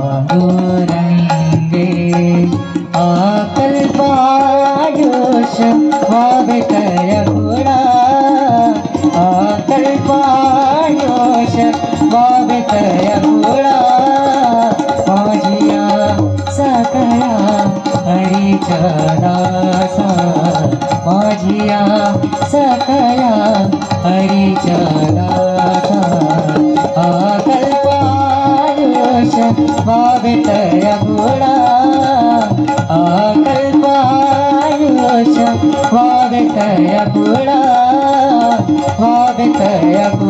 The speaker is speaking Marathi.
पांडुरंगे अकल्पायुष वावेतय गुणा अकल्पायुष वावेतय गुणा माझिया सकला हरीचा दासा माझिया सकला हरीचा दासा अकल्पायुष वावेतय गुणा अकल्पायुष वावेतय गुणा वावेतय गुणा